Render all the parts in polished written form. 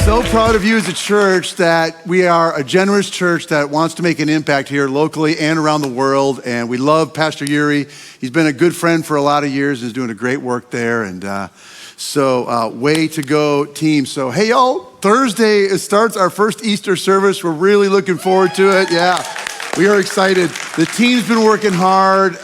So proud of you as a church that we are a generous church that wants to make an impact here locally and around the world. And we love Pastor Yuri. He's been a good friend for a lot of years and is doing a great work there. And so way to go, team. So hey, y'all, Thursday it starts our first Easter service. We're really looking forward to it. Yeah, we are excited. The team's been working hard.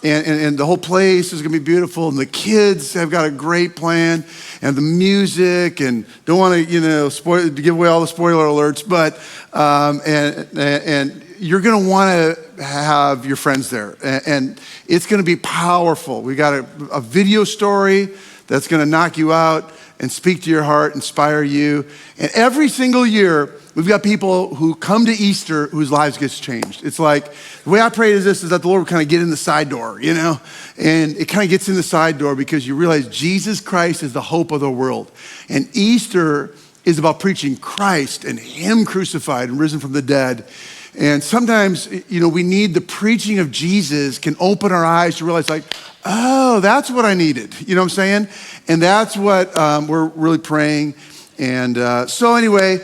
And the whole place is gonna be beautiful, and the kids have got a great plan, and the music, and don't want to, give away all the spoiler alerts, but and you're gonna want to have your friends there, and it's gonna be powerful. We got a video story that's gonna knock you out and speak to your heart, inspire you, and every single year. We've got people who come to Easter whose lives gets changed. It's like, the way I pray is this, is that the Lord will kind of get in the side door, And it kind of gets in the side door because you realize Jesus Christ is the hope of the world. And Easter is about preaching Christ and Him crucified and risen from the dead. And sometimes, we need the preaching of Jesus can open our eyes to realize oh, that's what I needed. You know what I'm saying? And that's what we're really praying. And so anyway,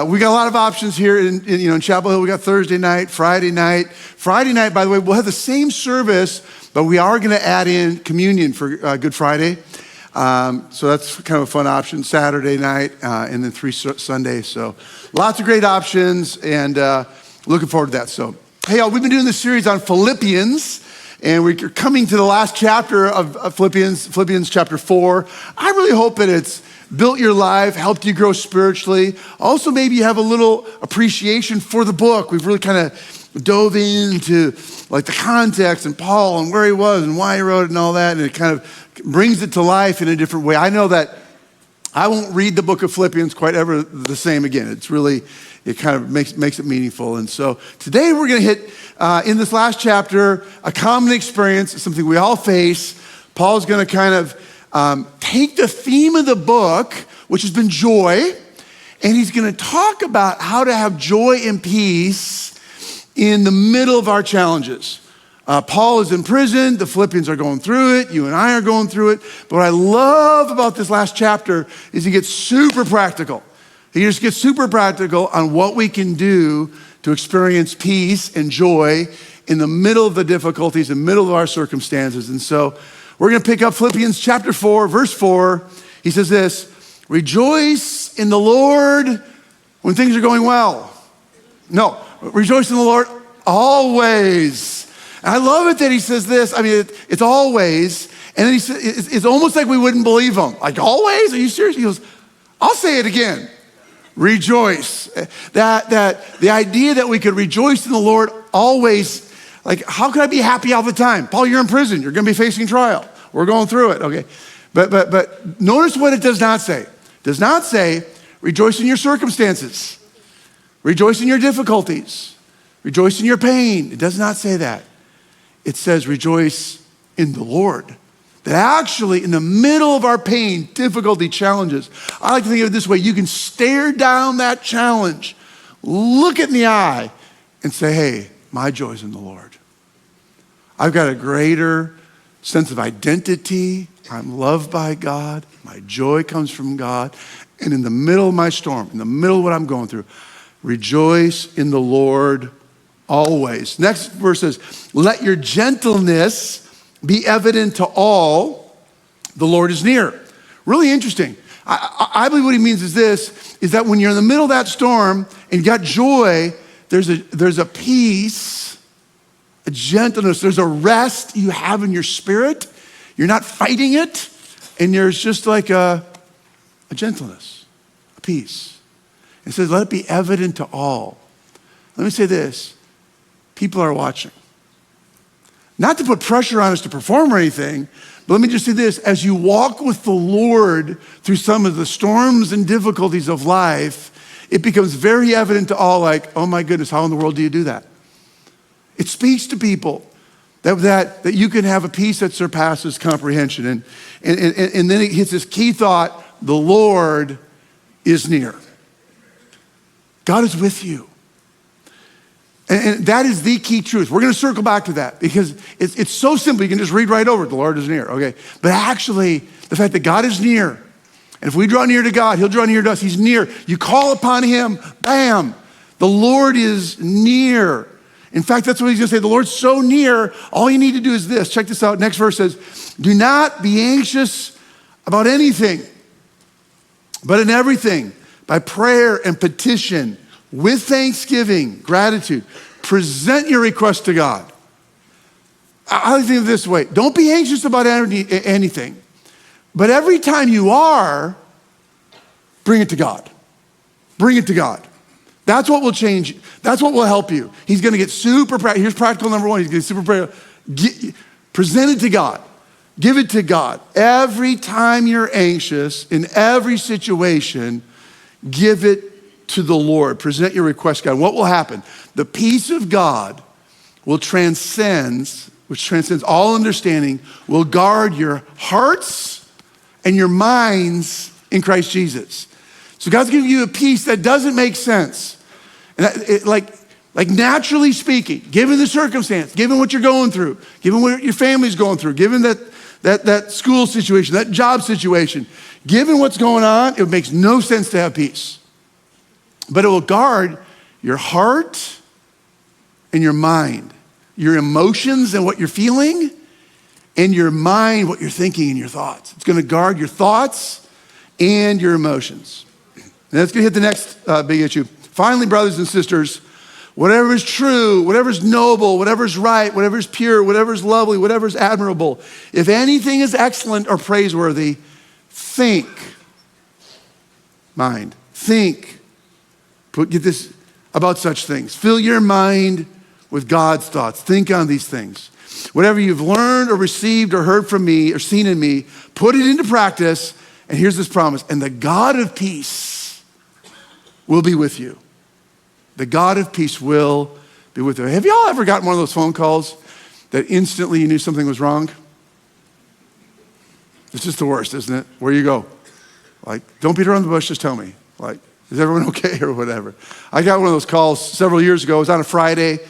we got a lot of options here in Chapel Hill. We got Thursday night, Friday night. Friday night, by the way, we'll have the same service, but we are going to add in communion for Good Friday. So that's kind of a fun option. Saturday night, and then 3 Sundays. So lots of great options, and looking forward to that. So hey, y'all, we've been doing this series on Philippians. And we're coming to the last chapter of Philippians chapter 4. I really hope that it's built your life, helped you grow spiritually. Also, maybe you have a little appreciation for the book. We've really kind of dove into the context and Paul and where he was and why he wrote it and all that. And it kind of brings it to life in a different way. I know that I won't read the book of Philippians quite ever the same again. It kind of makes it meaningful. And so today we're going to hit, in this last chapter, a common experience, something we all face. Paul's going to kind of take the theme of the book, which has been joy, and he's going to talk about how to have joy and peace in the middle of our challenges. Paul is in prison. The Philippians are going through it. You and I are going through it. But what I love about this last chapter is he gets super practical. He just gets super practical on what we can do to experience peace and joy in the middle of the difficulties, in the middle of our circumstances. And so we're going to pick up Philippians chapter 4, verse 4. He says this: rejoice in the Lord when things are going well. No, rejoice in the Lord always. And I love it that he says this. I mean, it's always. And then he says, it's almost like we wouldn't believe him. Like, always? Are you serious? He goes, I'll say it again. Rejoice. That the idea that we could rejoice in the Lord always. Like, how could I be happy all the time? Paul, you're in prison. You're going to be facing trial. We're going through it, okay? But notice what it does not say. It does not say, rejoice in your circumstances. Rejoice in your difficulties. Rejoice in your pain. It does not say that. It says, rejoice in the Lord. That actually, in the middle of our pain, difficulty, challenges, I like to think of it this way. You can stare down that challenge, look it in the eye, and say, hey, my joy's in the Lord. I've got a greater sense of identity. I'm loved by God. My joy comes from God. And in the middle of my storm, in the middle of what I'm going through, rejoice in the Lord always. Next verse says, let your gentleness be evident to all. The Lord is near. Really interesting. I believe what he means is this, is that when you're in the middle of that storm and you got joy, there's a peace, a gentleness, there's a rest you have in your spirit. You're not fighting it, and there's just like a gentleness, a peace. It says, let it be evident to all. Let me say this, people are watching. Not to put pressure on us to perform or anything, but let me just say this, as you walk with the Lord through some of the storms and difficulties of life, it becomes very evident to all, like, oh my goodness, how in the world do you do that? It speaks to people that you can have a peace that surpasses comprehension. And then it hits this key thought, the Lord is near. God is with you. And that is the key truth. We're going to circle back to that because it's so simple. You can just read right over it. The Lord is near, okay? But actually, the fact that God is near, And if we draw near to God, he'll draw near to us. He's near. You call upon him, bam, the Lord is near. In fact, that's what he's gonna say. The Lord's so near, all you need to do is this. Check this out. Next verse says, do not be anxious about anything, but in everything, by prayer and petition, with thanksgiving, gratitude, present your request to God. I think of it this way. Don't be anxious about anything, but every time you are, bring it to God. Bring it to God. That's what will change you. That's what will help you. He's gonna get super practical. Here's practical number one. He's gonna get super practical. Present it to God. Give it to God. Every time you're anxious, in every situation, give it to the Lord. Present your request to God. What will happen? The peace of God will which transcends all understanding, will guard your hearts and your minds in Christ Jesus. So God's giving you a peace that doesn't make sense. And like naturally speaking, given the circumstance, given what you're going through, given what your family's going through, given that school situation, that job situation, given what's going on, it makes no sense to have peace. But it will guard your heart and your mind, your emotions and what you're feeling, and your mind, what you're thinking and your thoughts. It's gonna guard your thoughts and your emotions. And that's gonna hit the next big issue. Finally, brothers and sisters, whatever is true, whatever is noble, whatever is right, whatever is pure, whatever is lovely, whatever is admirable, if anything is excellent or praiseworthy, think. Mind. Think. Get this about such things. Fill your mind with God's thoughts. Think on these things. Whatever you've learned or received or heard from me or seen in me, put it into practice. And here's this promise. And the God of peace will be with you. The God of peace will be with you. Have y'all ever gotten one of those phone calls that instantly you knew something was wrong? It's just the worst, isn't it? Where you go. Like, don't beat around the bush, just tell me. Like, is everyone okay or whatever? I got one of those calls several years ago. It was on a Friday,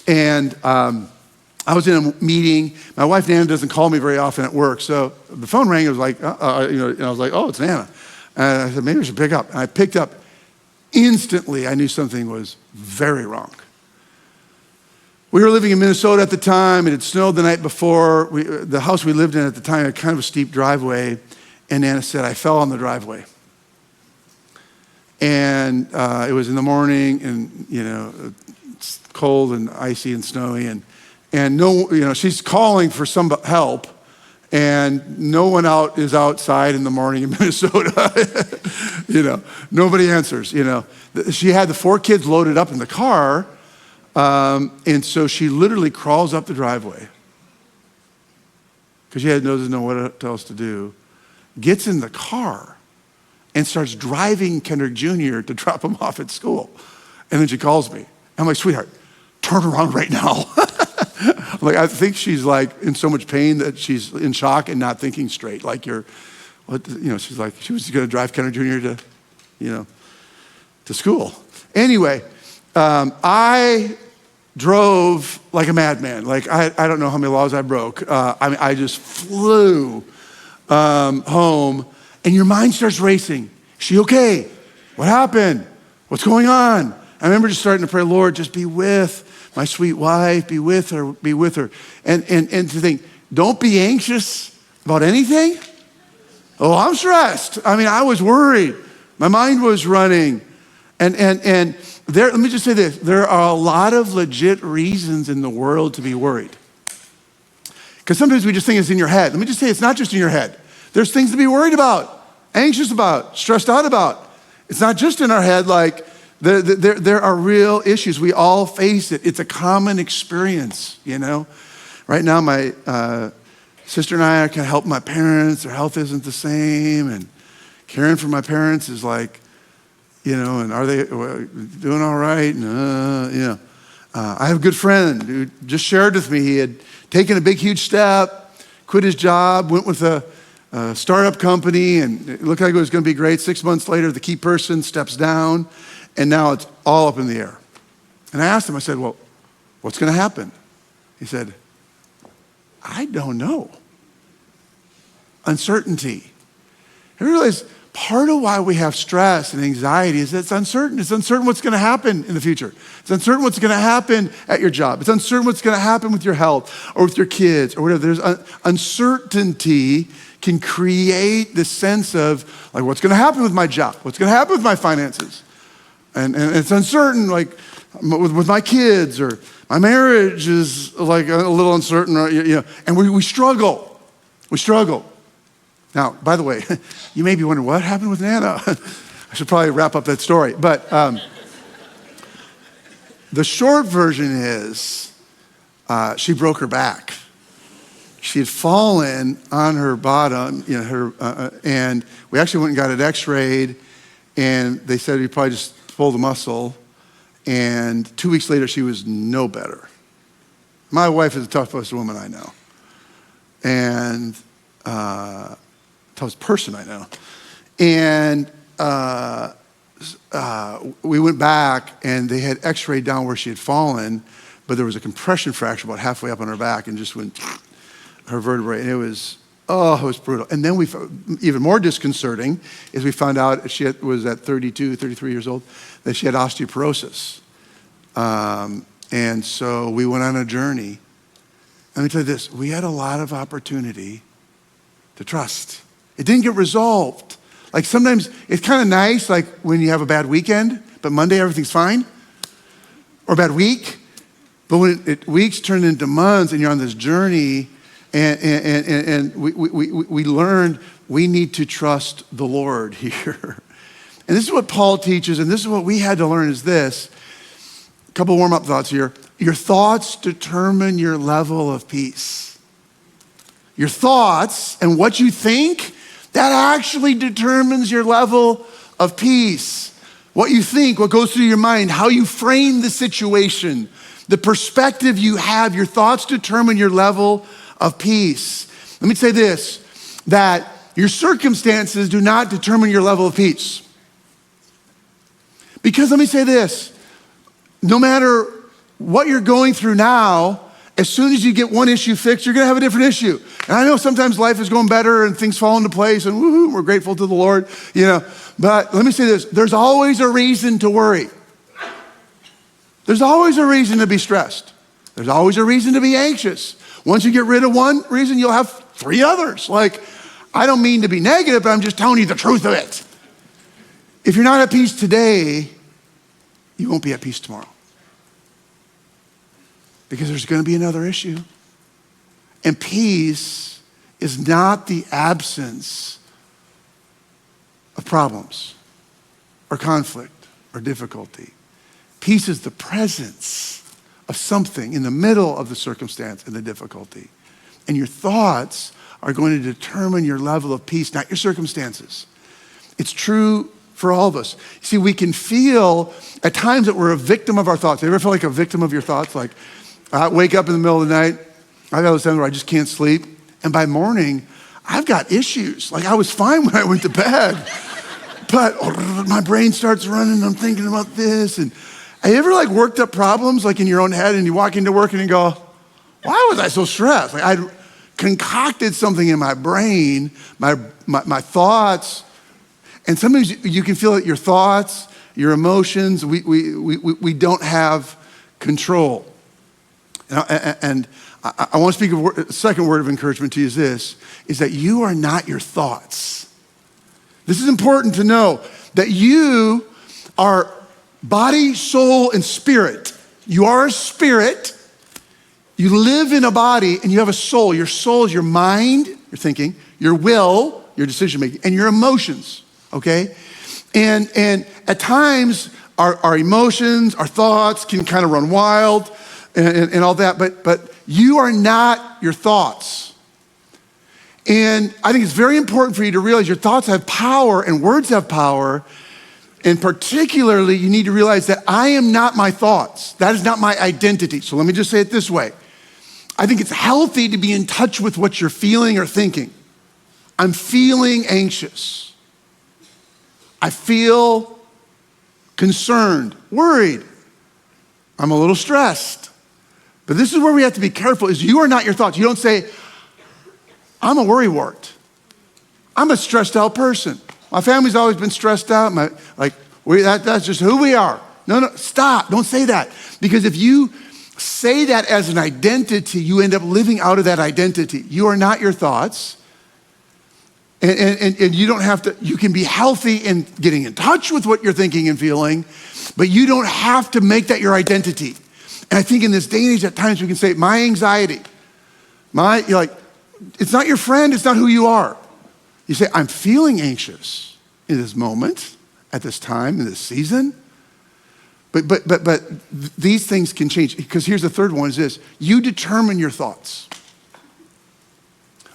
and I was in a meeting. My wife, Nana, doesn't call me very often at work, so the phone rang. It was like, and I was like, oh, it's Nana. And I said, maybe I should pick up. And I picked up. Instantly, I knew something was very wrong. We were living in Minnesota at the time. It had snowed the night before. The house we lived in at the time had kind of a steep driveway, and Nana said, I fell on the driveway. And it was in the morning, and it's cold and icy and snowy, and no, she's calling for some help, and no one is outside in the morning in Minnesota. Nobody answers. She had the 4 kids loaded up in the car, and so she literally crawls up the driveway because she doesn't know what else to do. Gets in the car and starts driving Kendrick Jr. to drop him off at school. And then she calls me. I'm like, sweetheart, turn around right now. I'm like, I think she's like in so much pain that she's in shock and not thinking straight. Like she's like, she was gonna drive Kendrick Jr. to school. Anyway, I drove like a madman. Like I don't know how many laws I broke. I just flew home, and your mind starts racing. Is she okay? What happened? What's going on? I remember just starting to pray, Lord, just be with my sweet wife, be with her, be with her. And to think, don't be anxious about anything. Oh, I'm stressed. I was worried. My mind was running. And let me just say this, there are a lot of legit reasons in the world to be worried. Because sometimes we just think it's in your head. Let me just say, it's not just in your head. There's things to be worried about, anxious about, stressed out about. It's not just in our head, like there are real issues. We all face it. It's a common experience, Right now, my sister and I are kind of helping my parents. Their health isn't the same, and caring for my parents is like, and are they doing all right? And, I have a good friend who just shared with me he had taken a big, huge step, quit his job, went with a startup company, and it looked like it was going to be great. 6 months later, the key person steps down, and now it's all up in the air. And I asked him, I said, well, what's going to happen? He said, I don't know. Uncertainty. I realized part of why we have stress and anxiety is that it's uncertain. It's uncertain what's going to happen in the future. It's uncertain what's going to happen at your job. It's uncertain what's going to happen with your health or with your kids or whatever. There's uncertainty can create this sense of like, what's going to happen with my job? What's going to happen with my finances? And it's uncertain, like with my kids, or my marriage is like a little uncertain, and we struggle. We struggle. Now, by the way, you may be wondering, what happened with Nana? I should probably wrap up that story. But the short version is she broke her back. She had fallen on her bottom, and we actually went and got it x-rayed, and they said we probably just pulled the muscle, and 2 weeks later, she was no better. My wife is the toughest woman I know, and toughest person I know. And we went back, and they had x-rayed down where she had fallen, but there was a compression fracture about halfway up on her back, and just went her vertebrae, and it was brutal. And then even more disconcerting is we found out she was at 32, 33 years old, that she had osteoporosis. And so we went on a journey. Let me tell you this, we had a lot of opportunity to trust. It didn't get resolved. Like sometimes it's kind of nice, like when you have a bad weekend, but Monday everything's fine, or a bad week. But when weeks turn into months and you're on this journey, and we learned we need to trust the Lord here. And this is what Paul teaches, and this is what we had to learn is this. A couple warm-up thoughts here. Your thoughts determine your level of peace. Your thoughts and what you think, that actually determines your level of peace. What you think, what goes through your mind, how you frame the situation, the perspective you have, your thoughts determine your level of peace. Let me say this, that your circumstances do not determine your level of peace. Because let me say this, no matter what you're going through now, as soon as you get one issue fixed, you're gonna have a different issue. And I know sometimes life is going better and things fall into place and woohoo, we're grateful to the Lord, But let me say this, there's always a reason to worry. There's always a reason to be stressed. There's always a reason to be anxious. Once you get rid of one reason, you'll have 3 others. Like, I don't mean to be negative, but I'm just telling you the truth of it. If you're not at peace today, you won't be at peace tomorrow. Because there's going to be another issue. And peace is not the absence of problems or conflict or difficulty. Peace is the presence of something in the middle of the circumstance and the difficulty. And your thoughts are going to determine your level of peace, not your circumstances. It's true for all of us. See, we can feel at times that we're a victim of our thoughts. You ever feel like a victim of your thoughts? Like, I wake up in the middle of the night, I've got those times where I just can't sleep, and by morning, I've got issues. Like, I was fine when I went to bed, but my brain starts running, I'm thinking about this, and have you ever worked up problems in your own head and you walk into work and you go, why was I so stressed? I'd concocted something in my brain, my thoughts, and sometimes you can feel that your thoughts, your emotions, we don't have control. And I want to speak a second word of encouragement to you is that you are not your thoughts. This is important to know, that you are body, soul, and spirit. You are a spirit. You live in a body and you have a soul. Your soul is your mind, your thinking, your will, your decision making, and your emotions, okay? And at times, our emotions, our thoughts can kind of run wild and all that, but you are not your thoughts. And I think it's very important for you to realize your thoughts have power and words have power. And particularly, you need to realize that I am not my thoughts. That is not my identity. So let me just say it this way. I think it's healthy to be in touch with what you're feeling or thinking. I'm feeling anxious. I feel concerned, worried. I'm a little stressed. But this is where we have to be careful, is you are not your thoughts. You don't say, I'm a worrywart. I'm a stressed out person. My family's always been stressed out. That's just who we are. No, stop. Don't say that. Because if you say that as an identity, you end up living out of that identity. You are not your thoughts. And you don't have to, you can be healthy in getting in touch with what you're thinking and feeling, but you don't have to make that your identity. And I think in this day and age, at times we can say, my anxiety, it's not your friend, it's not who you are. You say, I'm feeling anxious in this moment, at this time, in this season. But these things can change. Because here's the third one is this: you determine your thoughts.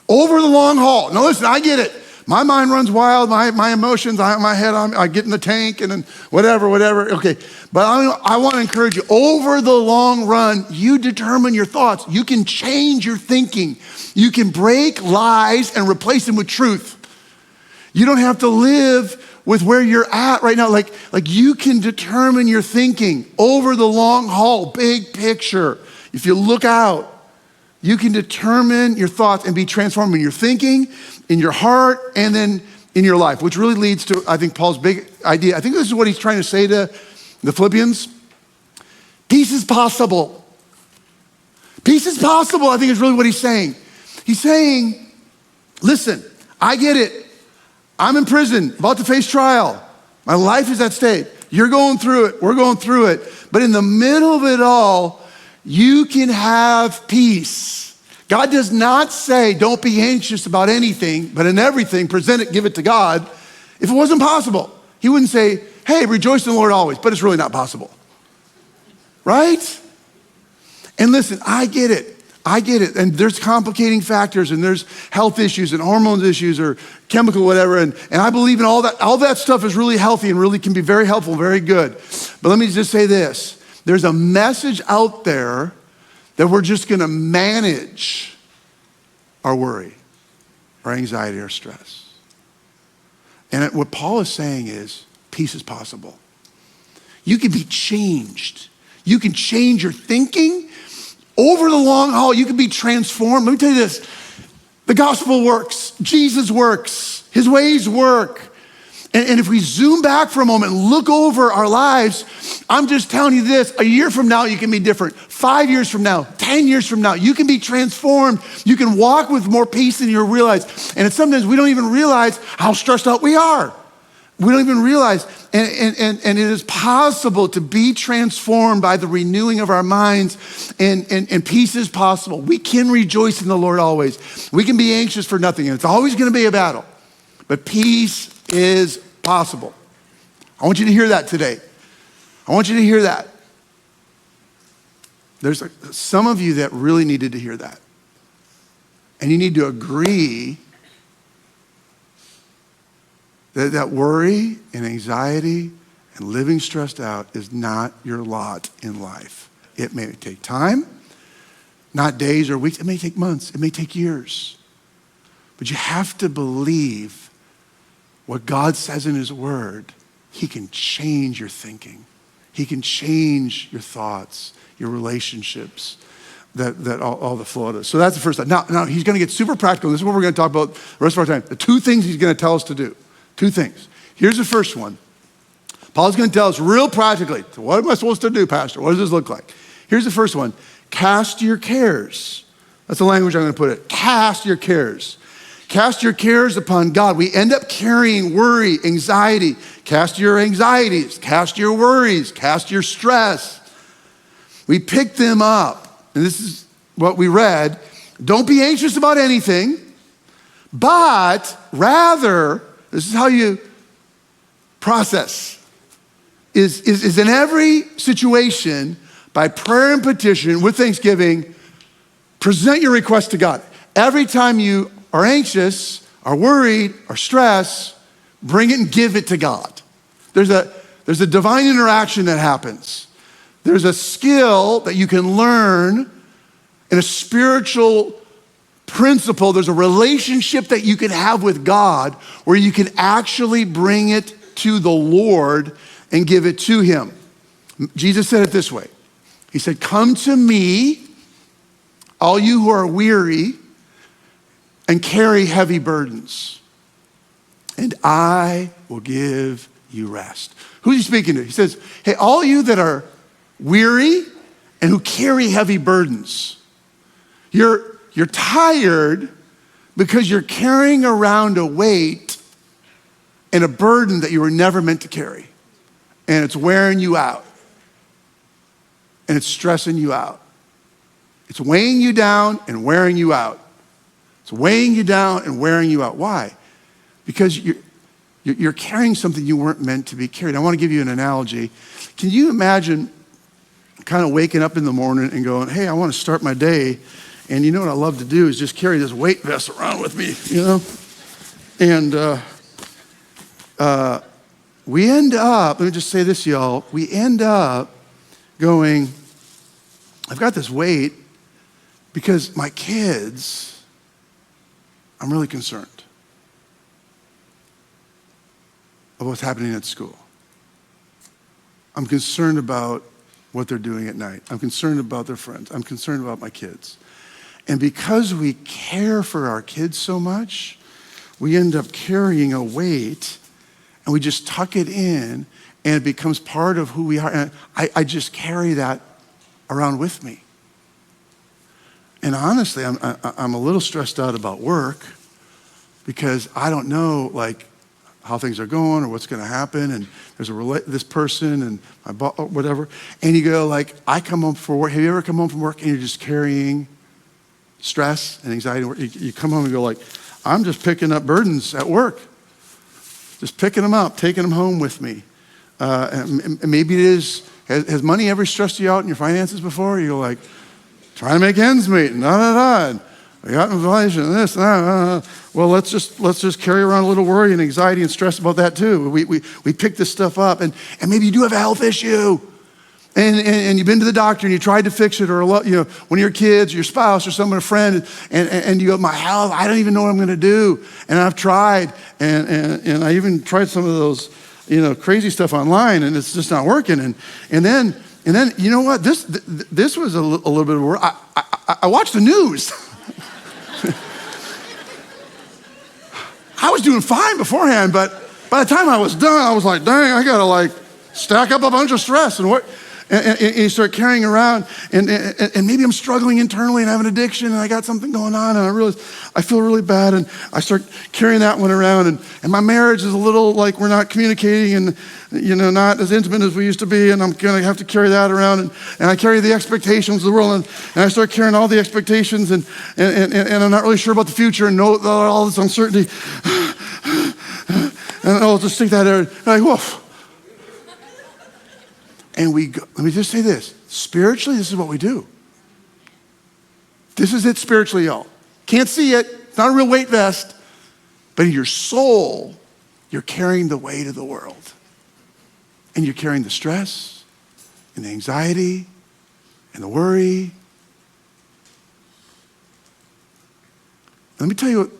Over the long haul. Now listen, I get it. My mind runs wild, my emotions, my head, I get in the tank and then whatever. Okay, but I want to encourage you, over the long run, you determine your thoughts. You can change your thinking. You can break lies and replace them with truth. You don't have to live with where you're at right now. Like you can determine your thinking over the long haul, big picture. If you look out, you can determine your thoughts and be transformed in your thinking, in your heart, and then in your life, which really leads to, I think, Paul's big idea. I think this is what he's trying to say to the Philippians. Peace is possible. Peace is possible, I think is really what he's saying. He's saying, listen, I get it. I'm in prison, about to face trial. My life is at stake. You're going through it. We're going through it. But in the middle of it all, you can have peace. God does not say, don't be anxious about anything, but in everything, present it, give it to God. If it wasn't possible, he wouldn't say, hey, rejoice in the Lord always, but it's really not possible. Right? And listen, I get it. And there's complicating factors and there's health issues and hormones issues or chemical whatever. And I believe in all that. All that stuff is really healthy and really can be very helpful, very good. But let me just say this. There's a message out there that we're just gonna manage our worry, our anxiety, our stress. And what Paul is saying is peace is possible. You can be changed. You can change your thinking. Over the long haul, you can be transformed. Let me tell you this, the gospel works, Jesus works, his ways work. And if we zoom back for a moment and look over our lives, I'm just telling you this, a year from now, you can be different. 5 years from now, 10 years from now, you can be transformed. You can walk with more peace than you realize. And sometimes we don't even realize how stressed out we are. We don't even realize. And it is possible to be transformed by the renewing of our minds, and peace is possible. We can rejoice in the Lord always. We can be anxious for nothing, and it's always gonna be a battle. But peace is possible. I want you to hear that today. I want you to hear that. There's some of you that really needed to hear that. And you need to agree that worry and anxiety and living stressed out is not your lot in life. It may take time, not days or weeks. It may take months. It may take years. But you have to believe what God says in his word. He can change your thinking. He can change your thoughts, your relationships, that all the flow of it. So that's the first thing. Now he's gonna get super practical. This is what we're gonna talk about the rest of our time. The two things he's gonna tell us to do. Two things. Here's the first one. Paul's gonna tell us real practically, so what am I supposed to do, Pastor? What does this look like? Here's the first one. Cast your cares. That's the language I'm gonna put it. Cast your cares. Cast your cares upon God. We end up carrying worry, anxiety. Cast your anxieties, cast your worries, cast your stress. We pick them up. And this is what we read. Don't be anxious about anything, but rather, this is how you process, is in every situation, by prayer and petition with thanksgiving, present your request to God. Every time you are anxious, are worried, are stressed, bring it and give it to God. There's a divine interaction that happens. There's a skill that you can learn in a spiritual principle. There's a relationship that you can have with God where you can actually bring it to the Lord and give it to him. Jesus said it this way. He said, come to me, all you who are weary and carry heavy burdens, and I will give you rest. Who's he speaking to? He says, hey, all you that are weary and who carry heavy burdens, you're tired because you're carrying around a weight and a burden that you were never meant to carry. And it's wearing you out. And it's stressing you out. It's weighing you down and wearing you out. It's weighing you down and wearing you out. Why? Because you're carrying something you weren't meant to be carried. I want to give you an analogy. Can you imagine kind of waking up in the morning and going, hey, I want to start my day, and you know what I love to do is just carry this weight vest around with me, you know? And we end up, let me just say this, y'all, we end up going, I've got this weight because my kids, I'm really concerned of what's happening at school. I'm concerned about what they're doing at night. I'm concerned about their friends. I'm concerned about my kids. And because we care for our kids so much, we end up carrying a weight and we just tuck it in and it becomes part of who we are. And I just carry that around with me. And honestly, I'm a little stressed out about work because I don't know like how things are going or what's going to happen. And there's this person and my boss, whatever. And you go like, I come home from work. Have you ever come home from work and you're just carrying stress and anxiety? You come home and go like, I'm just picking up burdens at work. Just picking them up, taking them home with me. And maybe it is, has money ever stressed you out in your finances before? You go like, trying to make ends meet, and we got inflation, and this, and that. Well, let's just carry around a little worry and anxiety and stress about that too. We pick this stuff up, and maybe you do have a health issue, and you've been to the doctor and you tried to fix it, or one of your kids, or your spouse, or someone, a friend, and you go, my health, I don't even know what I'm going to do, and I've tried, and I even tried some of those, crazy stuff online, and it's just not working, and then you know what? This was a little bit of work. I watched the news. I was doing fine beforehand, but by the time I was done, I was like, dang, I gotta stack up a bunch of stress and you start carrying around, and maybe I'm struggling internally and I have an addiction and I got something going on, and I realize I feel really bad, and I start carrying that one around, and my marriage is a little like we're not communicating and not as intimate as we used to be, and I'm gonna have to carry that around, and I carry the expectations of the world, and I start carrying all the expectations, and I'm not really sure about the future and know all this uncertainty, and I'll just take that there, like, whoa. And we go, let me just say this, spiritually, this is what we do. This is it spiritually, y'all. Can't see it, it's not a real weight vest, but in your soul, you're carrying the weight of the world. And you're carrying the stress and the anxiety and the worry. Let me tell you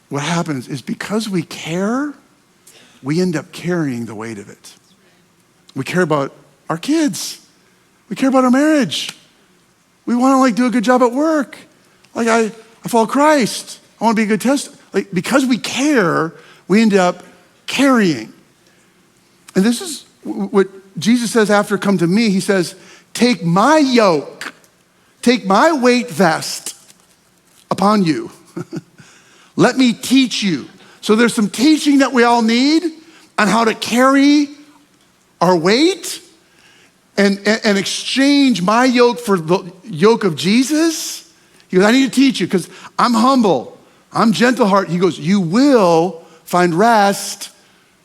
what happens is because we care, we end up carrying the weight of it. We care about our kids. We care about our marriage. We want to do a good job at work. I follow Christ. I want to be a good test. Because we care, we end up carrying. And this is what Jesus says after come to me. He says, take my yoke, take my weight vest upon you. Let me teach you. So there's some teaching that we all need on how to carry our weight and exchange my yoke for the yoke of Jesus. He goes, I need to teach you because I'm humble. I'm gentle heart. He goes, you will find rest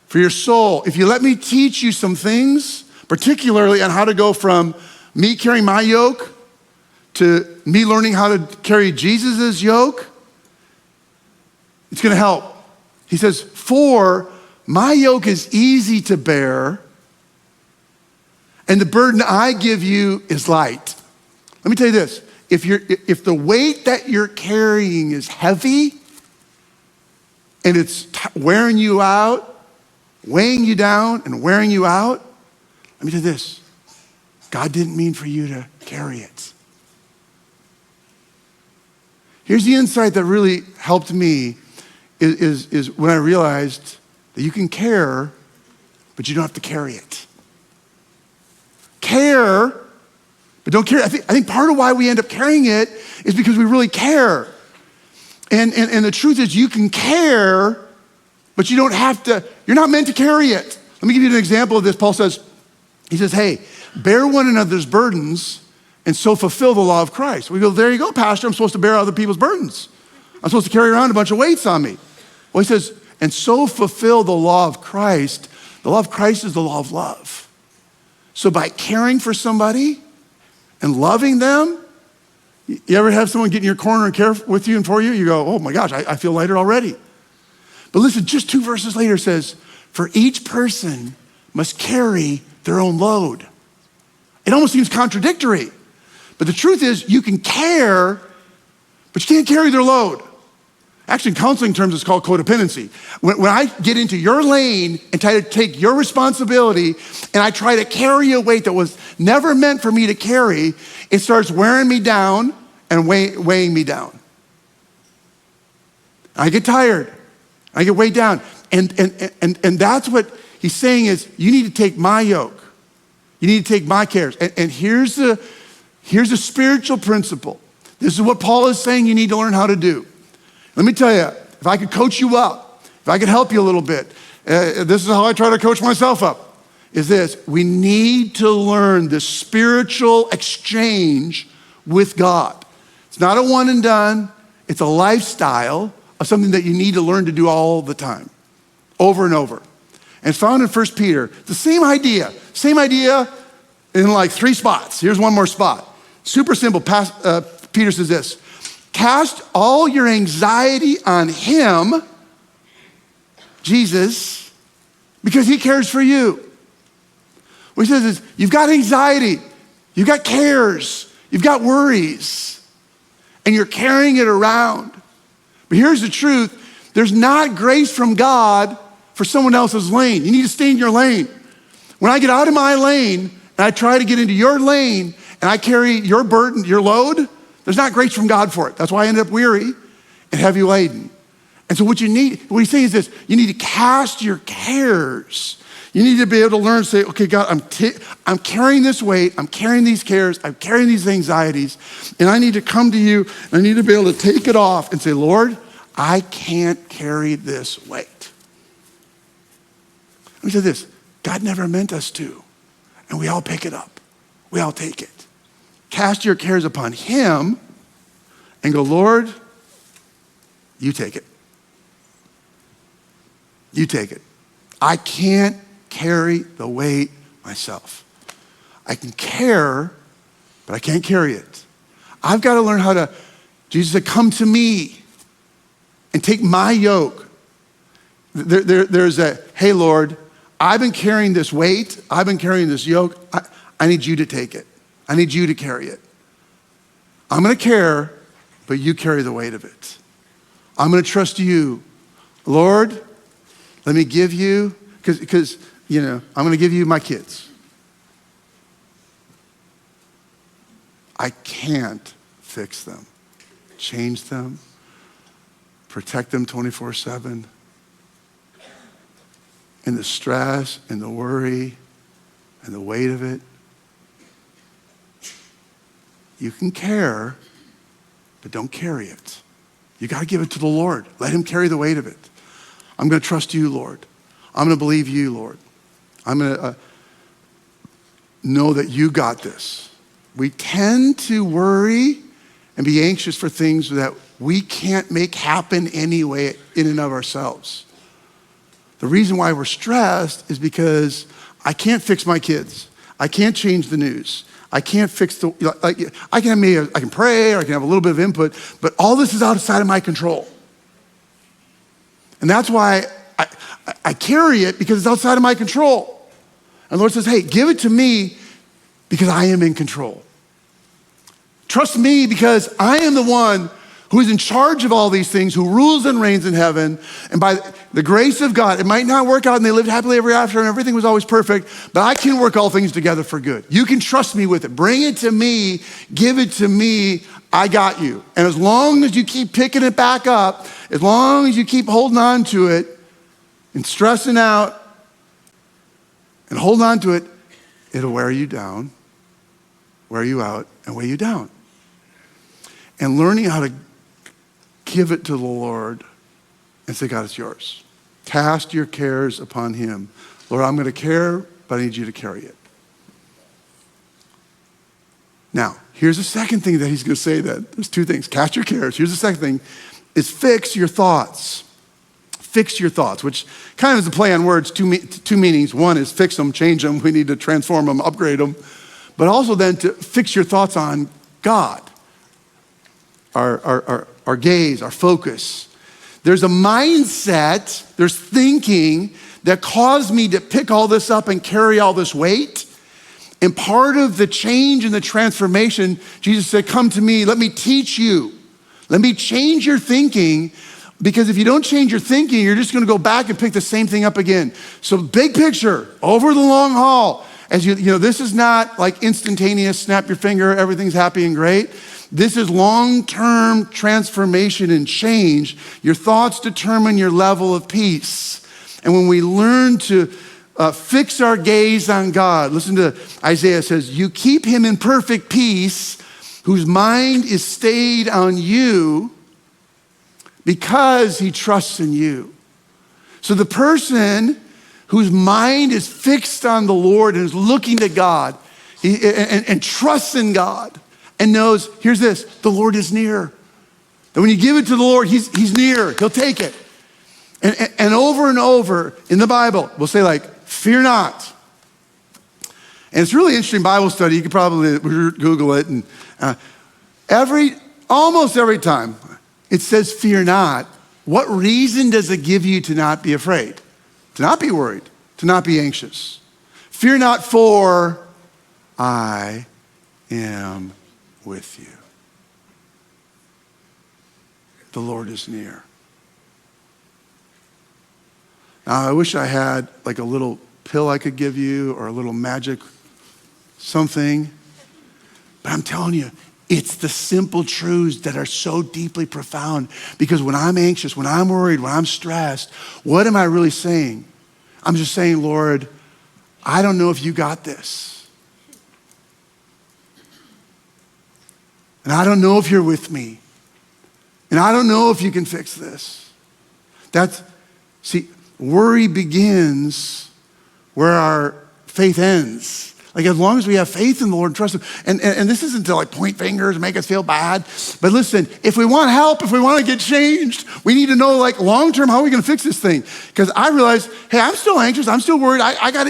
for your soul. If you let me teach you some things, particularly on how to go from me carrying my yoke to me learning how to carry Jesus's yoke, it's going to help. He says, for my yoke is easy to bear, and the burden I give you is light. Let me tell you this. If the weight that you're carrying is heavy and it's wearing you out, weighing you down and wearing you out, let me tell you this. God didn't mean for you to carry it. Here's the insight that really helped me is when I realized that you can care, but you don't have to carry it. Care, but don't carry. I think part of why we end up carrying it is because we really care. And the truth is you can care, but you don't have to, you're not meant to carry it. Let me give you an example of this. Paul says, he says, hey, bear one another's burdens and so fulfill the law of Christ. We go, there you go, Pastor. I'm supposed to bear other people's burdens. I'm supposed to carry around a bunch of weights on me. Well, he says, and so fulfill the law of Christ. The law of Christ is the law of love. So by caring for somebody and loving them, you ever have someone get in your corner and care with you and for you? You go, oh my gosh, I feel lighter already. But listen, just 2 verses later says, for each person must carry their own load. It almost seems contradictory. But the truth is you can care, but you can't carry their load. Actually, in counseling terms, it's called codependency. When I get into your lane and try to take your responsibility and I try to carry a weight that was never meant for me to carry, it starts wearing me down and weighing me down. I get tired. I get weighed down. And that's what he's saying is you need to take my yoke. You need to take my cares. And here's a spiritual principle. This is what Paul is saying you need to learn how to do. Let me tell you, if I could coach you up, if I could help you a little bit, this is how I try to coach myself up, is this. We need to learn the spiritual exchange with God. It's not a one and done. It's a lifestyle of something that you need to learn to do all the time, over and over. And it's found in 1 Peter, the same idea in like 3 spots. Here's one more spot. Super simple. Peter says this, cast all your anxiety on him, Jesus, because he cares for you. What he says is, you've got anxiety, you've got cares, you've got worries, and you're carrying it around. But here's the truth, there's not grace from God for someone else's lane. You need to stay in your lane. When I get out of my lane, and I try to get into your lane, and I carry your burden, your load, there's not grace from God for it. That's why I ended up weary and heavy laden. And so what he's saying is this, you need to cast your cares. You need to be able to learn, say, okay, God, I'm carrying this weight, I'm carrying these cares, I'm carrying these anxieties, and I need to come to you, and I need to be able to take it off and say, Lord, I can't carry this weight. Let me say this, God never meant us to, and we all pick it up. We all take it. Cast your cares upon him and go, Lord, you take it. You take it. I can't carry the weight myself. I can care, but I can't carry it. I've got to learn how to, Jesus said, come to me and take my yoke. There's a, hey, Lord, I've been carrying this weight. I've been carrying this yoke. I need you to take it. I need you to carry it. I'm going to care, but you carry the weight of it. I'm going to trust you. Lord, let me give you, because I'm going to give you my kids. I can't fix them, change them, protect them 24/7. And the stress and the worry and the weight of it, you can care, but don't carry it. You got to give it to the Lord. Let him carry the weight of it. I'm going to trust you, Lord. I'm going to believe you, Lord. I'm going to know that you got this. We tend to worry and be anxious for things that we can't make happen anyway in and of ourselves. The reason why we're stressed is because I can't fix my kids. I can't change the news. I can't fix I can pray or I can have a little bit of input, but all this is outside of my control. And that's why I carry it, because it's outside of my control. And the Lord says, hey, give it to me because I am in control. Trust me because I am the one who is in charge of all these things, who rules and reigns in heaven. And by the grace of God, it might not work out and they lived happily ever after and everything was always perfect, but I can work all things together for good. You can trust me with it. Bring it to me, give it to me, I got you. And as long as you keep picking it back up, as long as you keep holding on to it and stressing out and holding on to it, it'll wear you down, wear you out, and weigh you down. And learning how to give it to the Lord and say, God, it's yours. Cast your cares upon him. Lord, I'm going to care, but I need you to carry it. Now, here's the second thing that he's going to say then. There's two things. Cast your cares. Here's the second thing, is fix your thoughts. Fix your thoughts, which kind of is a play on words, two meanings. One is fix them, change them. We need to transform them, upgrade them. But also then to fix your thoughts on God. Our gaze, our focus. There's a mindset, there's thinking that caused me to pick all this up and carry all this weight. And part of the change and the transformation, Jesus said, come to me, let me teach you. Let me change your thinking, because if you don't change your thinking, you're just gonna go back and pick the same thing up again. So big picture, over the long haul, as you know, this is not like instantaneous, snap your finger, everything's happy and great. This is long-term transformation and change. Your thoughts determine your level of peace. And when we learn to fix our gaze on God, listen to Isaiah says, you keep him in perfect peace, whose mind is stayed on you because he trusts in you. So the person whose mind is fixed on the Lord and is looking to God and trusts in God, and knows, here's this, the Lord is near. That when you give it to the Lord, he's near, he'll take it. And over in the Bible, we'll say like, fear not. And it's really interesting Bible study. You could probably Google it. And almost every time it says fear not, what reason does it give you to not be afraid? To not be worried, to not be anxious? Fear not, for I am with you. The Lord is near. Now, I wish I had like a little pill I could give you or a little magic something, but I'm telling you, it's the simple truths that are so deeply profound, because when I'm anxious, when I'm worried, when I'm stressed, what am I really saying? I'm just saying, Lord, I don't know if you got this. And I don't know if you're with me. And I don't know if you can fix this. Worry begins where our faith ends. Like, as long as we have faith in the Lord and trust him. And this isn't to like point fingers and make us feel bad. But listen, if we want help, if we want to get changed, we need to know like long-term, how are we going to fix this thing? Because I realize, hey, I'm still anxious. I'm still worried. I got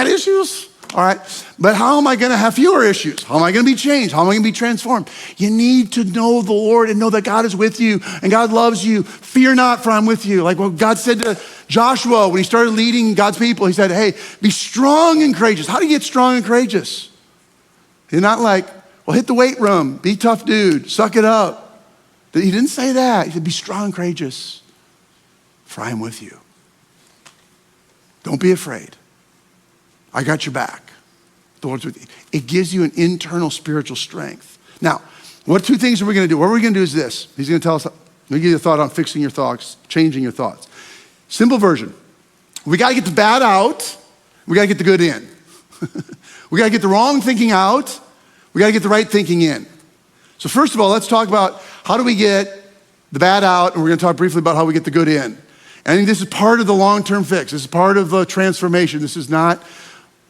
issues. All right, but how am I gonna have fewer issues? How am I gonna be changed? How am I gonna be transformed? You need to know the Lord and know that God is with you and God loves you. Fear not, for I'm with you. Like what God said to Joshua when he started leading God's people, he said, hey, be strong and courageous. How do you get strong and courageous? He's not like, well, hit the weight room, be a tough dude, suck it up. He didn't say that. He said, be strong and courageous, for I am with you. Don't be afraid. I got your back. The Lord's with you. It gives you an internal spiritual strength. Now, what two things are we going to do? What we're going to do is this. He's going to tell us, let me give you a thought on fixing your thoughts, changing your thoughts. Simple version. We got to get the bad out. We got to get the good in. We got to get the wrong thinking out. We got to get the right thinking in. So first of all, let's talk about how do we get the bad out, and we're going to talk briefly about how we get the good in. And I think this is part of the long-term fix. This is part of the transformation. This is not,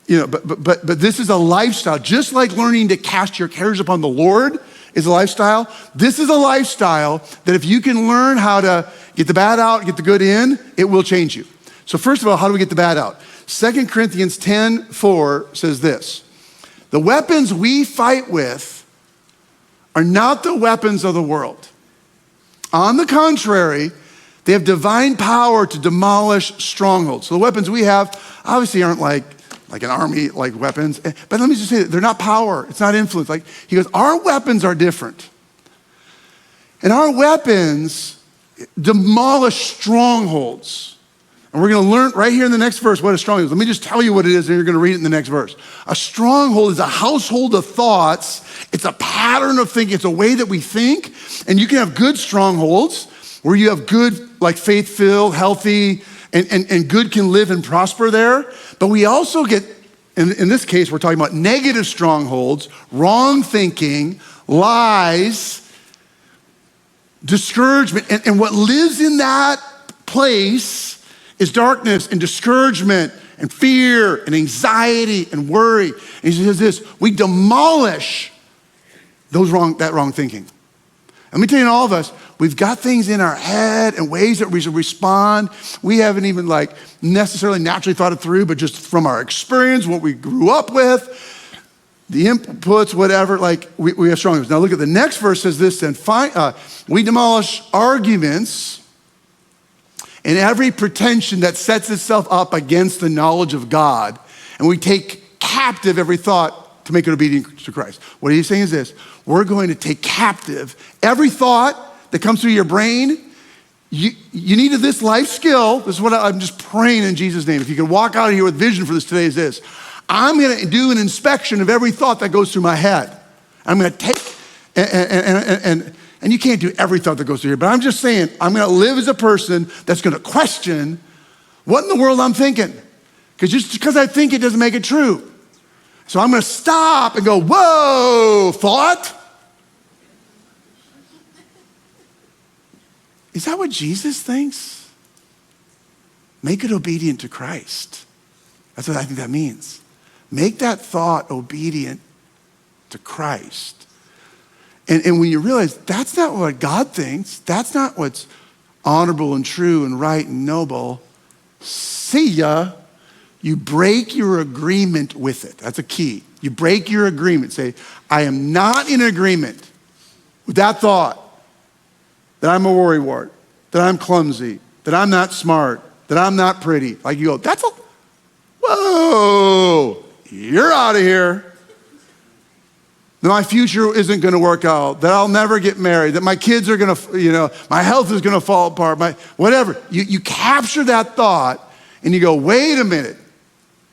but this is a lifestyle. Just like learning to cast your cares upon the Lord is a lifestyle, this is a lifestyle that if you can learn how to get the bad out, get the good in, it will change you. So first of all, how do we get the bad out? 2 Corinthians 10:4 says this: the weapons we fight with are not the weapons of the world. On the contrary, they have divine power to demolish strongholds. So the weapons we have obviously aren't like an army like weapons, but let me just say that they're not power, it's not influence. Like he goes, our weapons are different. And our weapons demolish strongholds. And we're going to learn right here in the next verse what a stronghold is. Let me just tell you what it is, and you're going to read it in the next verse. A stronghold is a household of thoughts. It's a pattern of thinking. It's a way that we think. And you can have good strongholds where you have good, like faith-filled, healthy, and good can live and prosper there. But we also get, in this case, we're talking about negative strongholds, wrong thinking, lies, discouragement. And what lives in that place is darkness and discouragement and fear and anxiety and worry. And he says this, we demolish that wrong thinking. Let me tell you, all of us, we've got things in our head and ways that we should respond. We haven't even necessarily naturally thought it through, but just from our experience, what we grew up with, the inputs, whatever, we have strong. Now look at the next verse says this, then we demolish arguments and every pretension that sets itself up against the knowledge of God, and we take captive every thought to make it obedient to Christ. What he's saying is this, we're going to take captive every thought that comes through your brain. You need this life skill. This is what I'm just praying in Jesus' name. If you can walk out of here with vision for this today is this, I'm gonna do an inspection of every thought that goes through my head. I'm gonna take, and you can't do every thought that goes through here, but I'm just saying, I'm gonna live as a person that's gonna question what in the world I'm thinking. Because just because I think it doesn't make it true. So I'm gonna stop and go, whoa, thought? Is that what Jesus thinks? Make it obedient to Christ. That's what I think that means. Make that thought obedient to Christ. And when you realize that's not what God thinks, that's not what's honorable and true and right and noble, see ya, you break your agreement with it. That's a key. You break your agreement. Say, I am not in agreement with that thought that I'm a worrywart, that I'm clumsy, that I'm not smart, that I'm not pretty. Like you go, whoa, you're out of here. That my future isn't gonna work out, that I'll never get married, that my kids are gonna, my health is gonna fall apart, whatever. You capture that thought and you go, wait a minute,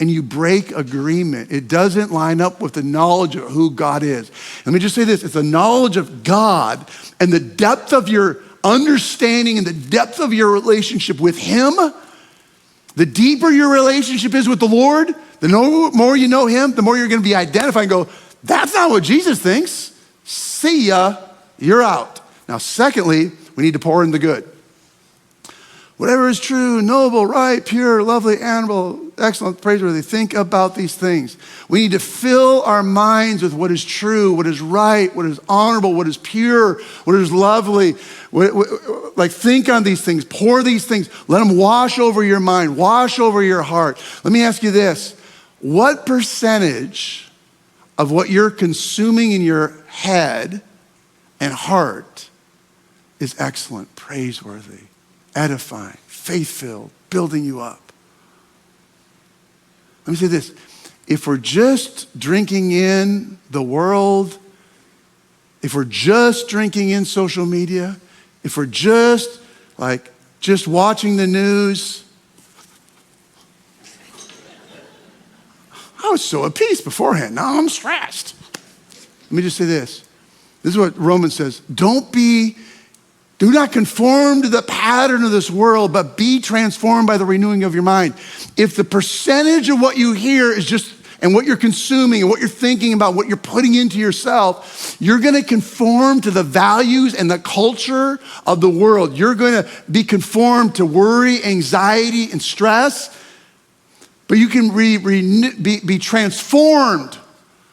and you break agreement. It doesn't line up with the knowledge of who God is. Let me just say this, it's the knowledge of God and the depth of your understanding and the depth of your relationship with Him. The deeper your relationship is with the Lord, the more you know Him, the more you're gonna be identified and go, that's not what Jesus thinks. See ya, you're out. Now, secondly, we need to pour in the good. Whatever is true, noble, right, pure, lovely, honorable, excellent, praiseworthy, think about these things. We need to fill our minds with what is true, what is right, what is honorable, what is pure, what is lovely. Think on these things, pour these things, let them wash over your mind, wash over your heart. Let me ask you this, what percentage of what you're consuming in your head and heart is excellent, praiseworthy, edifying, faith-filled, building you up? Let me say this, if we're just drinking in the world, if we're just drinking in social media, if we're just watching the news, I was so at peace beforehand. Now I'm stressed. Let me just say this. This is what Romans says. Do not conform to the pattern of this world, but be transformed by the renewing of your mind. If the percentage of what you hear is just, and what you're consuming and what you're thinking about, what you're putting into yourself, you're gonna conform to the values and the culture of the world. You're gonna be conformed to worry, anxiety, and stress. But you can be transformed.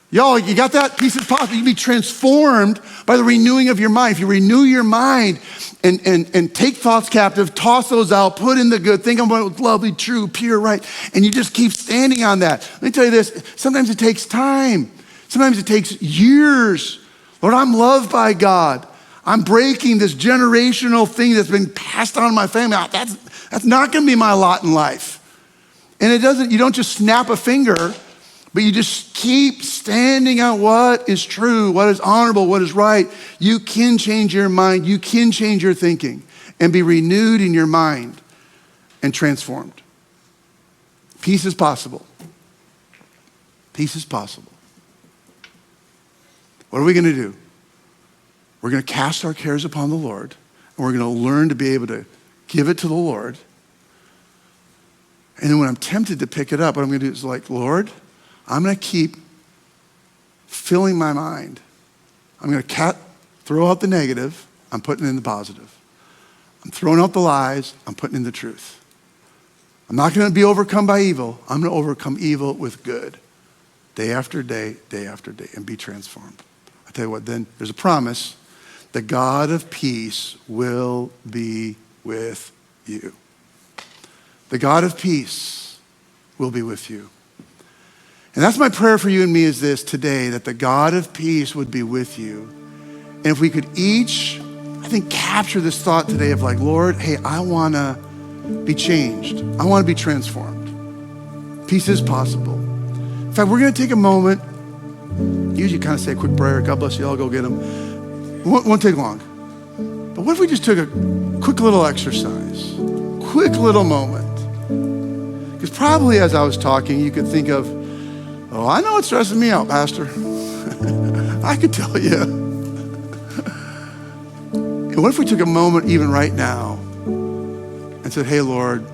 Y'all, you got that piece of puzzle? You can be transformed by the renewing of your mind. If you renew your mind and take thoughts captive, toss those out, put in the good, think about what's lovely, true, pure, right, and you just keep standing on that. Let me tell you this, sometimes it takes time. Sometimes it takes years. Lord, I'm loved by God. I'm breaking this generational thing that's been passed on in my family. That's not gonna be my lot in life. And you don't just snap a finger, but you just keep standing on what is true, what is honorable, what is right, you can change your mind, you can change your thinking and be renewed in your mind and transformed. Peace is possible. Peace is possible. What are we going to do? We're going to cast our cares upon the Lord, and we're going to learn to be able to give it to the Lord. And then when I'm tempted to pick it up, what I'm going to do is like, Lord, I'm going to keep filling my mind. I'm going to throw out the negative. I'm putting in the positive. I'm throwing out the lies. I'm putting in the truth. I'm not going to be overcome by evil. I'm going to overcome evil with good. Day after day, and be transformed. I tell you what, then there's a promise. The God of peace will be with you. The God of peace will be with you. And that's my prayer for you and me is this today, that the God of peace would be with you. And if we could each, I think, capture this thought today of like, Lord, hey, I want to be changed. I want to be transformed. Peace is possible. In fact, we're going to take a moment. Usually kind of say a quick prayer. God bless you. I'll go get them. It won't take long. But what if we just took a quick little exercise? Quick little moment. Because probably as I was talking, you could think of, oh, I know what's stressing me out, Pastor. I could tell you. And what if we took a moment even right now and said, hey, Lord,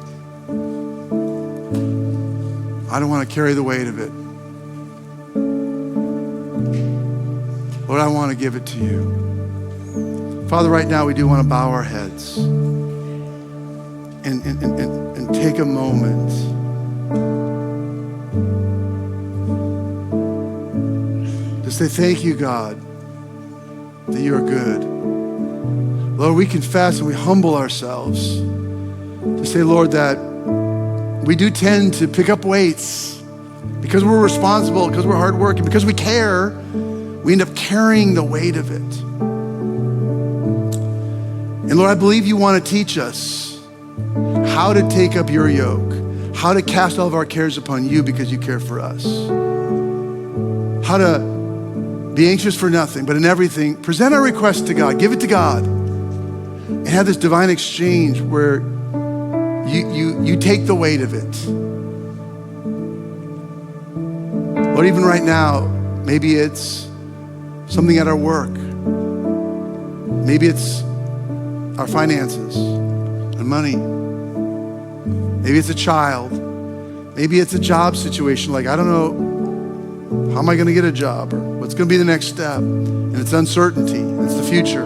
I don't want to carry the weight of it. Lord, I want to give it to you. Father, right now we do want to bow our heads and take a moment to say thank you, God, that you are good. Lord, we confess and we humble ourselves to say, Lord, that we do tend to pick up weights because we're responsible, because we're hardworking, because we care. We end up carrying the weight of it. And Lord, I believe you want to teach us how to take up your yoke, how to cast all of our cares upon you because you care for us, how to be anxious for nothing, but in everything, present our request to God, give it to God, and have this divine exchange where you take the weight of it. Lord, even right now, maybe it's something at our work. Maybe it's our finances and money. Maybe it's a child. Maybe it's a job situation. Like, I don't know, how am I going to get a job? Or what's going to be the next step? And it's uncertainty. And it's the future.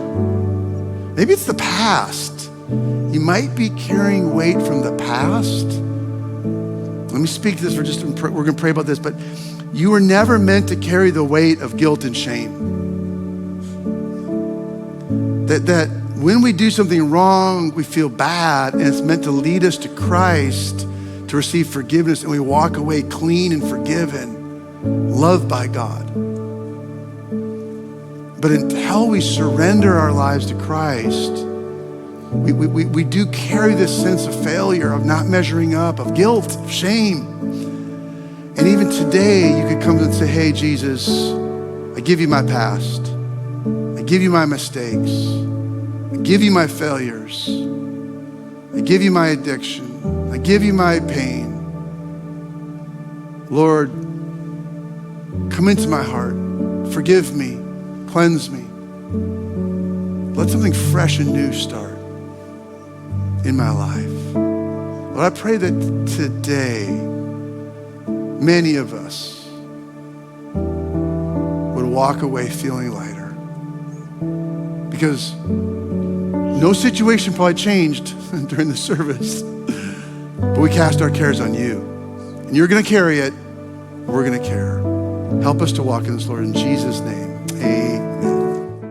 Maybe it's the past. You might be carrying weight from the past. Let me speak to this we're going to pray about this, but you were never meant to carry the weight of guilt and shame. That when we do something wrong, we feel bad, and it's meant to lead us to Christ to receive forgiveness, and we walk away clean and forgiven, loved by God. But until we surrender our lives to Christ, we do carry this sense of failure, of not measuring up, of guilt, of shame. And even today, you could come and say, hey, Jesus, I give you my past. I give you my mistakes. I give you my failures. I give you my addiction. I give you my pain. Lord, come into my heart. Forgive me. Cleanse me. Let something fresh and new start in my life. Lord, I pray that today, many of us would walk away feeling lighter. Because no situation probably changed during the service, but we cast our cares on you. And you're going to carry it. We're going to care. Help us to walk in this, Lord, in Jesus' name.